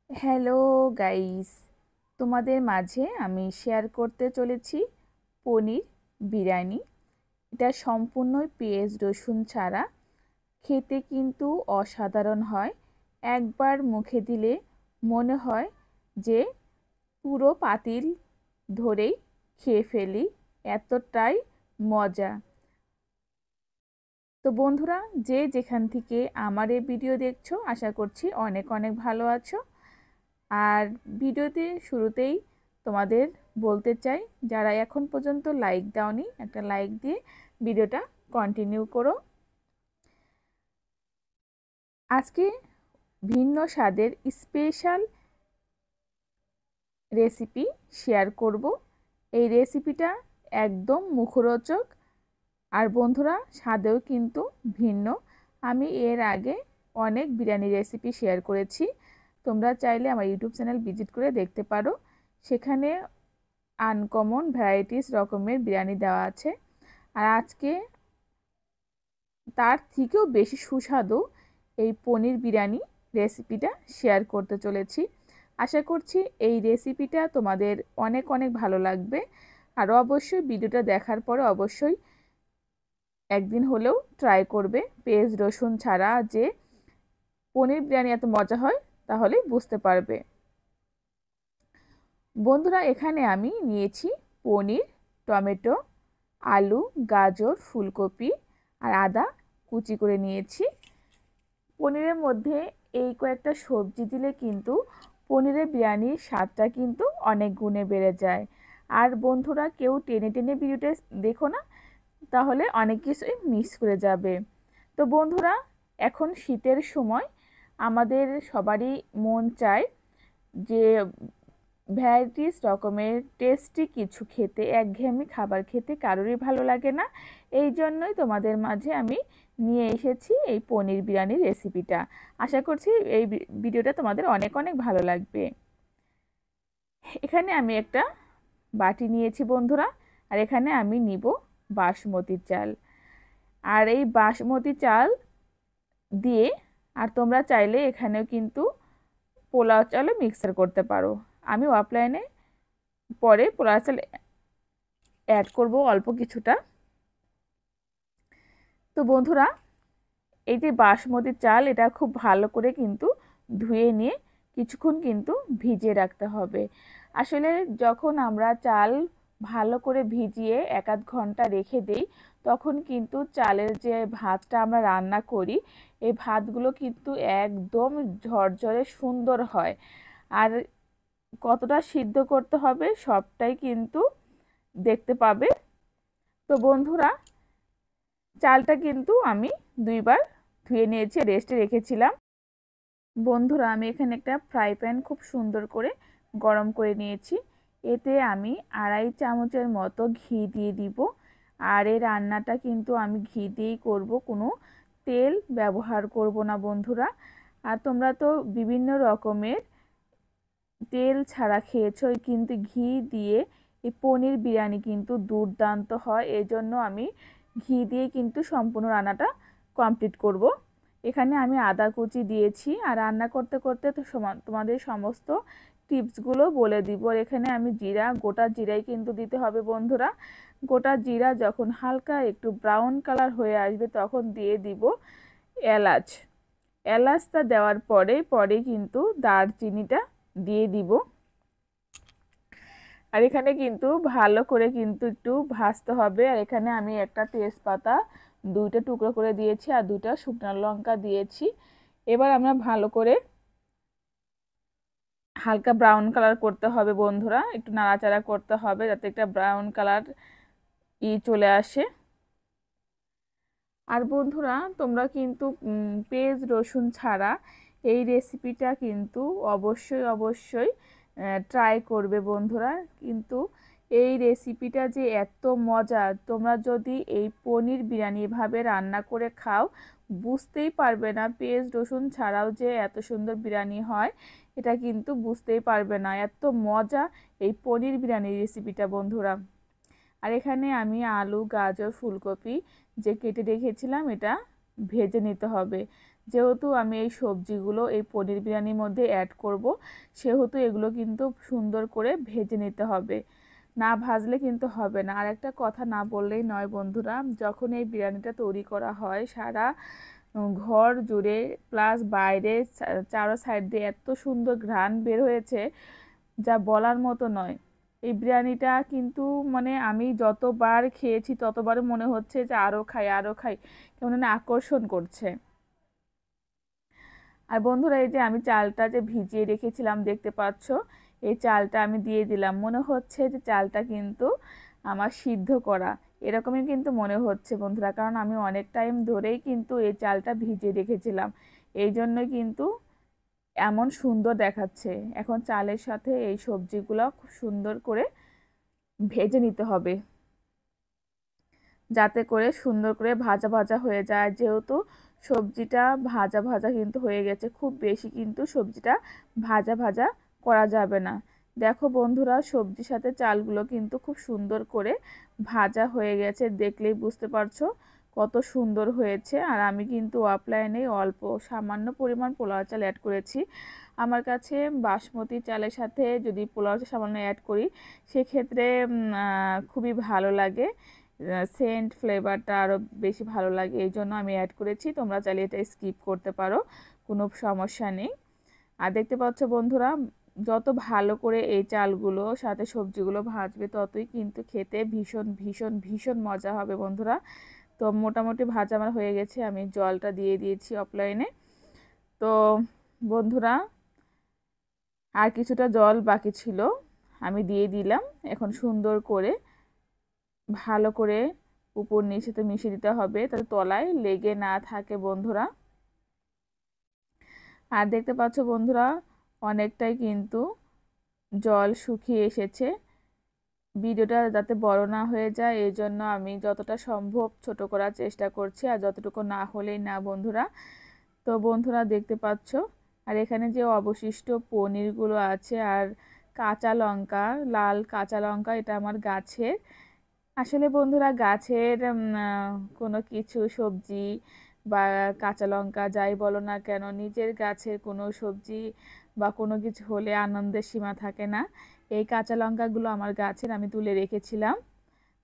Hello guys, তোমাদের মাঝে আমি শেয়ার করতে চলেছি পনির বিরিয়ানি। এটা সম্পূর্ণই পেঁয়াজ রসুন ছাড়া, খেতে কিন্তু অসাধারণ হয়। একবার মুখে দিলে মনে হয় যে পুরো পাতিল ধরেই খেয়ে ফেলি, এতটাই মজা। তো বন্ধুরা, যে যেখান থেকে আমার এই ভিডিও দেখছো, আশা করছি অনেক অনেক ভালো আছো। আর ভিডিওতে শুরুতেই তোমাদের বলতে চাই, যারা এখন পর্যন্ত লাইক দাওনি, একটা লাইক দিয়ে ভিডিওটা কন্টিনিউ করো। আজকে ভিন্ন স্বাদের স্পেশাল রেসিপি শেয়ার করব। এই রেসিপিটা একদম মুখরোচক, আর বন্ধুরা স্বাদেও কিন্তু ভিন্ন। আমি এর আগে অনেক বিরিয়ানি রেসিপি শেয়ার করেছি, তোমরা চাইলে আমার ইউটিউব চ্যানেল ভিজিট করে দেখতে পারো। সেখানে আনকমন ভ্যারাইটিস রকমের বিরিয়ানি দেওয়া আছে। আর আজকে তার থেকেও বেশি সুস্বাদু এই পনির বিরিয়ানি রেসিপিটা শেয়ার করতে চলেছি। আশা করছি এই রেসিপিটা তোমাদের অনেক অনেক ভালো লাগবে। আর অবশ্যই ভিডিওটা দেখার পরে অবশ্যই একদিন হলেও ট্রাই করবে। পেঁয়াজ রসুন ছাড়া যে পনির বিরিয়ানি এত মজা হয় তাহলে বুঝতে পারবে। বন্ধুরা, এখানে আমি নিয়েছি পনির, টমেটো, আলু, গাজর, ফুলকপি আর আদা কুচি করে নিয়েছি। পনিরের মধ্যে এই কয়েকটা সবজি দিলে কিন্তু পনিরের বিরিয়ানির স্বাদটা কিন্তু অনেক গুণে বেড়ে যায়। আর বন্ধুরা, কেউ টেনে টেনে ভিডিওটা দেখো না, তাহলে অনেক কিছুই মিস করে যাবে। তো বন্ধুরা, এখন শীতের সময় আমাদের সবারই মন চায় যে ভ্যারাইটিস রকমের টেস্টি কিছু খেতে। একঘেয়েমি খাবার খেতে কারোরই ভালো লাগে না। এই জন্যই তোমাদের মাঝে আমি নিয়ে এসেছি এই পনির বিরিয়ানির রেসিপিটা। আশা করছি এই ভিডিওটা তোমাদের অনেক অনেক ভালো লাগবে। এখানে আমি একটা বাটি নিয়েছি বন্ধুরা, আর এখানে আমি নিব বাসমতি চাল। আর এই বাসমতি চাল দিয়ে, আর তোমরা চাইলে এখানেও কিন্তু পোলাও চালও মিক্সার করতে পারো। আমি অফলাইনে পরে পোলাও চাল অ্যাড করব অল্প কিছুটা। তো বন্ধুরা, এই যে বাসমতি চাল, এটা খুব ভালো করে কিন্তু ধুয়ে নিয়ে কিছুক্ষণ কিন্তু ভিজিয়ে রাখতে হবে। আসলে যখন আমরা চাল ভালো করে ভিজিয়ে 1-8 ঘন্টা রেখে দেই, তখন কিন্তু চালের যে ভাতটা আমরা রান্না করি, এই ভাতগুলো কিন্তু একদম ঝরঝরে সুন্দর হয়। আর কতটা সিদ্ধ করতে হবে সবটাই কিন্তু দেখতে পাবে। তো বন্ধুরা, চালটা কিন্তু আমি 2বার ধুয়ে নিয়েছি, রেস্টে রেখেছিলাম। বন্ধুরা, আমি এখানে একটা ফ্রাই প্যান খুব সুন্দর করে গরম করে নিয়েছি। এতে আমি 2.5 চামচের মতো ঘি দিয়ে দিব। আর এই রান্নাটা কিন্তু আমি ঘি দিয়েই করব, কোনো তেল ব্যবহার করব না বন্ধুরা। আর তোমরা তো বিভিন্ন রকমের তেল ছাড়া খেয়েছো, কিন্তু ঘি দিয়ে এই পনির বিরিয়ানি কিন্তু দুর্দান্ত হয়। এই জন্য আমি ঘি দিয়ে কিন্তু সম্পূর্ণ রান্নাটা কমপ্লিট করব। এখানে আমি আদা কুচি দিয়েছি, আর রান্না করতে করতে তো তোমাদের সমস্ত টিপসগুলো বলে দিব। আর এখানে আমি জিরা, গোটা জিরাই কিন্তু দিতে হবে বন্ধুরা। গোটা জিরা যখন হালকা একটু ব্রাউন কালার হয়ে আসবে, তখন দিয়ে দিব এলাচ। এলাচটা দেওয়ার পরে পরে কিন্তু দারচিনিটা দিয়ে দিব। আর এখানে কিন্তু ভালো করে কিন্তু একটু ভাজতে হবে। আর এখানে আমি একটা তেজপাতা 2টা টুকরো করে দিয়েছি, আর 2টা শুকনো লঙ্কা দিয়েছি। এবার আমরা ভালো করে হালকা ব্রাউন কালার করতে হবে বন্ধুরা, একটু নাড়াচাড়া করতে হবে যাতে একটা ব্রাউন কালার চলে আসে। আর বন্ধুরা, তোমরা কিন্তু পেঁয়াজ রসুন ছাড়া এই রেসিপিটা কিন্তু অবশ্যই অবশ্যই ট্রাই করবে বন্ধুরা। কিন্তু এই রেসিপিটা যে এত মজা, তোমরা যদি এই পনির বিরিয়ানি এভাবে রান্না করে খাও, বুঝতেই পারবে না পেঁয়াজ রসুন ছাড়াও যে এত সুন্দর বিরিয়ানি হয়। এটা কিন্তু বুঝতেই পারবে না, এত মজা এই পনির বিরিয়ানির রেসিপিটা বন্ধুরা। আর এখানে আমি আলু, গাজর, ফুলকপি যে কেটে রেখেছিলাম, এটা ভেজে নিতে হবে। যেহেতু আমি এই সবজিগুলো এই পনির বিরিয়ানির মধ্যে অ্যাড করব, সেহেতু এগুলো কিন্তু সুন্দর করে ভেজে নিতে হবে, না ভাজলে কিন্তু হবে না। আর একটা কথা না বললেই নয় বন্ধুরা, যখন এই বিরিয়ানিটা তৈরি করা হয় সারা ঘর জুড়ে প্লাস বাইরে চারো সাইড দিয়ে এত সুন্দর ঘ্রাণ বের হয়েছে যা বলার মতো নয়। এই বিরিয়ানিটা কিন্তু মানে আমি যতবার খেয়েছি ততবার মনে হচ্ছে যে আরও খাই আরও খাই, কেমন না আকর্ষণ করছে। আর বন্ধুরা এই যে আমি চালটা যে ভিজিয়ে রেখেছিলাম দেখতে পাচ্ছ, এই চালটা আমি দিয়ে দিলাম। মনে হচ্ছে যে চালটা কিন্তু আমার সিদ্ধ করা, এরকমই কিন্তু মনে হচ্ছে বন্ধুরা, কারণ আমি অনেক টাইম ধরেই কিন্তু এই চালটা ভিজিয়ে রেখেছিলাম, এই জন্যই কিন্তু এমন সুন্দর দেখাচ্ছে। এখন চালের সাথে এই সবজিগুলো খুব সুন্দর করে ভেজে নিতে হবে, যাতে করে সুন্দর করে ভাজা ভাজা হয়ে যায়। যেহেতু সবজিটা ভাজা ভাজা কিন্তু হয়ে গেছে, খুব বেশি কিন্তু সবজিটা ভাজা ভাজা করা যাবে না। দেখো বন্ধুরা, সবজির সাথে চালগুলো কিন্তু খুব সুন্দর করে ভাজা হয়ে গেছে, দেখলেই বুঝতে পারছো কত সুন্দর হয়েছে। আর আমি কিন্তু অফলাইনে অল্প সামান্য পরিমাণ পোলাও চাল অ্যাড করেছি। আমার কাছে বাসমতি চালের সাথে যদি পোলাও চাল সামান্য অ্যাড করি সেক্ষেত্রে খুবই ভালো লাগে, সেন্ট ফ্লেভারটা আরও বেশি ভালো লাগে, এই জন্য আমি অ্যাড করেছি। তোমরা চাইলে এটা স্কিপ করতে পারো, কোনো সমস্যা নেই। আর দেখতে পাচ্ছ বন্ধুরা, যত ভালো করে এই চালগুলো সাথে সবজিগুলো ভাজবে ততই কিন্তু খেতে ভীষণ ভীষণ ভীষণ মজা হবে বন্ধুরা। তো মোটামুটি ভাজা আমার হয়ে গেছে, আমি জলটা দিয়ে দিয়েছি অফলাইনে। তো বন্ধুরা আর কিছুটা জল বাকি ছিল, আমি দিয়ে দিলাম। এখন সুন্দর করে ভালো করে উপর নিচেতে মিশিয়ে দিতে হবে, তাতে তলায় লেগে না থাকে বন্ধুরা। আর দেখতে পাচ্ছ বন্ধুরা, অনেকটাই কিন্তু জল শুকিয়ে এসেছে। ভিডিওটা যাতে বড় না হয়ে যায় এই জন্য আমি যতটা সম্ভব ছোট করার চেষ্টা করছি, আর যতটুকু না হলেই না বন্ধুরা। তো বন্ধুরা দেখতে পাচ্ছ, আর এখানে যে অবশিষ্ট পনিরগুলো আছে আর কাঁচা লঙ্কা, লাল কাঁচা লঙ্কা, এটা আমার গাছের। আসলে বন্ধুরা গাছের কোনো কিছু সবজি বা কাঁচা লঙ্কা যাই বলো না কেন, নিজের গাছের কোনো সবজি বা কোনো কিছু হলে আনন্দের সীমা থাকে না। এই কাঁচা লঙ্কাগুলো আমার গাছের, আমি তুলে রেখেছিলাম।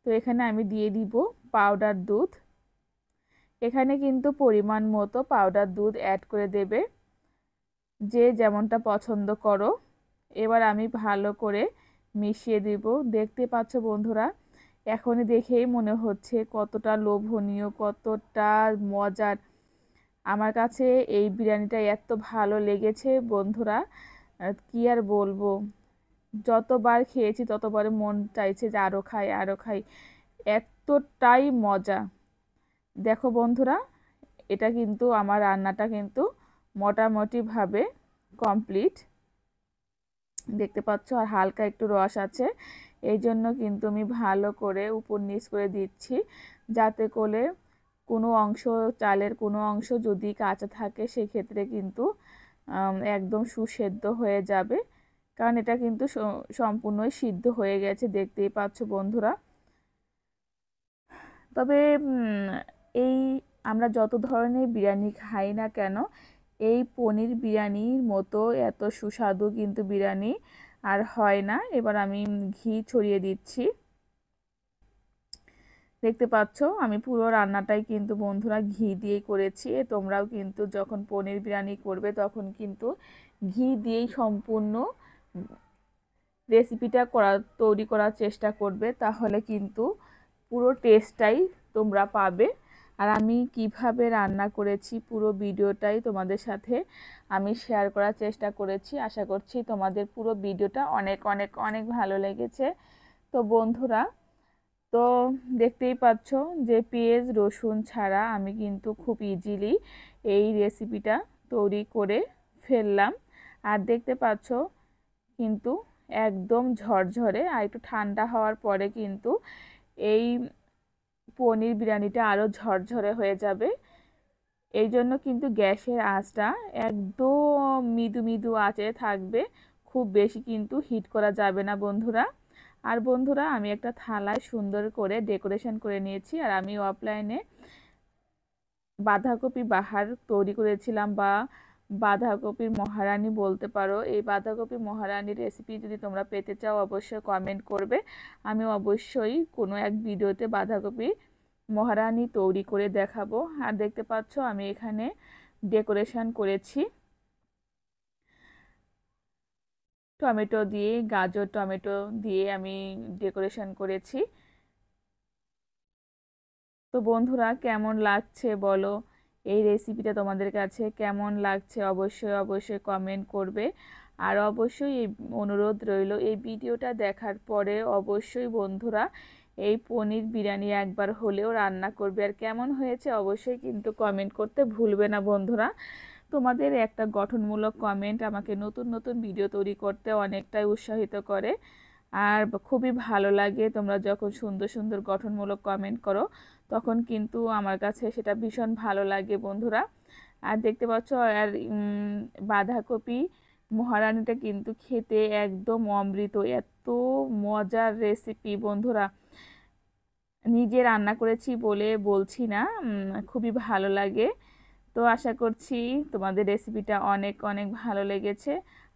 তো এখানে আমি দিয়ে দিব পাউডার দুধ। এখানে কিন্তু পরিমাণ মতো পাউডার দুধ অ্যাড করে দেবে, যে যেমনটা পছন্দ করো। এবার আমি ভালো করে মিশিয়ে দিব। দেখতে পাচ্ছ বন্ধুরা, এখনই দেখেই মনে হচ্ছে কতটা লোভনীয়, কতটা মজার। আমার কাছে এই বিরিয়ানিটা এত ভালো লেগেছে বন্ধুরা, কি আর বলবো। যতবার খেয়েছি ততবার মন চাইছে যে আরও খাই আরও খাই, এতটাই মজা। দেখো বন্ধুরা, এটা কিন্তু আমার রান্নাটা কিন্তু মোটামুটিভাবে কমপ্লিট, দেখতে পাচ্ছ। আর হালকা একটু রস আছে, এই জন্য কিন্তু আমি ভালো করে উপর নিচ করে দিচ্ছি, যাতে করে কোনো অংশ, চালের কোনো অংশ যদি কাঁচা থাকে সেক্ষেত্রে কিন্তু একদম সুসেদ্ধ হয়ে যাবে, কারণ এটা কিন্তু সম্পূর্ণই সিদ্ধ হয়ে গেছে, দেখতেই পাচ্ছ বন্ধুরা। তবে এই আমরা যত ধরনের বিরিয়ানি খাই না কেন, এই পনির বিরিয়ানির মতো এত সুস্বাদু কিন্তু বিরিয়ানি আর হয় না। এবার আমি ঘি ছড়িয়ে দিচ্ছি। দেখতে পাচ্ছ আমি পুরো রান্নাটাই কিন্তু বন্ধুরা ঘি দিয়েই করেছি। তোমরাও কিন্তু যখন পনির বিরিয়ানি করবে তখন কিন্তু ঘি দিয়েই সম্পূর্ণ রেসিপিটা তৈরি করার চেষ্টা করবে, তাহলে কিন্তু পুরো টেস্টটাই তোমরা পাবে। আর আমি কিভাবে রান্না করেছি পুরো ভিডিওটাই তোমাদের সাথে আমি শেয়ার করার চেষ্টা করেছি। আশা করছি তোমাদের পুরো ভিডিওটা অনেক অনেক অনেক ভালো লেগেছে। তো বন্ধুরা, তো দেখতেই পাচ্ছ যে পেঁয়াজ রসুন ছাড়া আমি কিন্তু খুব ইজিলি এই রেসিপিটা তৈরি করে ফেললাম। আর দেখতে পাচ্ছ কিন্তু একদম ঝরঝরে, আর একটু ঠান্ডা হওয়ার পরে কিন্তু এই পনির বিরিয়ানিটা আরও ঝরঝরে হয়ে যাবে। এই জন্য কিন্তু গ্যাসের আঁচটা একদম মৃদু মৃদু আঁচে থাকবে, খুব বেশি কিন্তু হিট করা যাবে না বন্ধুরা। আর বন্ধুরা আমি একটা থালায় সুন্দর করে ডেকোরেশন করে নিয়েছি, আর আমি অফলাইনে বাঁধাকপি বাহার তৈরি করেছিলাম, বা বাঁধাকপির মহারানী বলতে পারো। এই বাঁধাকপি মহারানীর রেসিপি যদি তোমরা পেতে চাও অবশ্যই কমেন্ট করবে। আমি অবশ্যই কোনো এক ভিডিওতে বাঁধাকপি মহারানী তৈরি করে দেখাবো। আর দেখতে পাচ্ছ আমি এখানে ডেকোরেশন করেছি টমেটো দিয়ে, গাজর টমেটো দিয়ে আমি ডেকোরেশন করেছি। তো বন্ধুরা কেমন লাগছে বলো, এই রেসিপিটা তোমাদের কাছে কেমন লাগছে অবশ্যই অবশ্যই কমেন্ট করবে। আর অবশ্যই এই অনুরোধ রইল, এই ভিডিওটা দেখার পরে অবশ্যই বন্ধুরা এই পনির বিরিয়ানি একবার হলেও রান্না করবে। আর কেমন হয়েছে অবশ্যই কিন্তু কমেন্ট করতে ভুলবে না বন্ধুরা। তোমাদের একটা গঠনমূলক কমেন্ট আমাকে নতুন নতুন ভিডিও তৈরি করতে অনেকটাই উৎসাহিত করে। আর খুবই ভালো লাগে তোমরা যখন সুন্দর সুন্দর গঠনমূলক কমেন্ট করো, তখন কিন্তু আমার কাছে সেটা ভীষণ ভালো লাগে বন্ধুরা। আর দেখতে পাচ্ছ, আর বাঁধাকপি মহারানীটা কিন্তু খেতে একদম অমৃত, এত মজার রেসিপি বন্ধুরা। নিজে রান্না করেছি বলে বলছি না, খুবই ভালো লাগে। তো আশা করছি তোমাদের রেসিপিটা অনেক অনেক ভালো লেগেছে,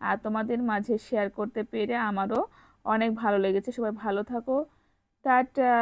আর তোমাদের মাঝে শেয়ার করতে পেরে আমারও অনেক ভালো লেগেছে। সবাই ভালো থাকো, টাটা।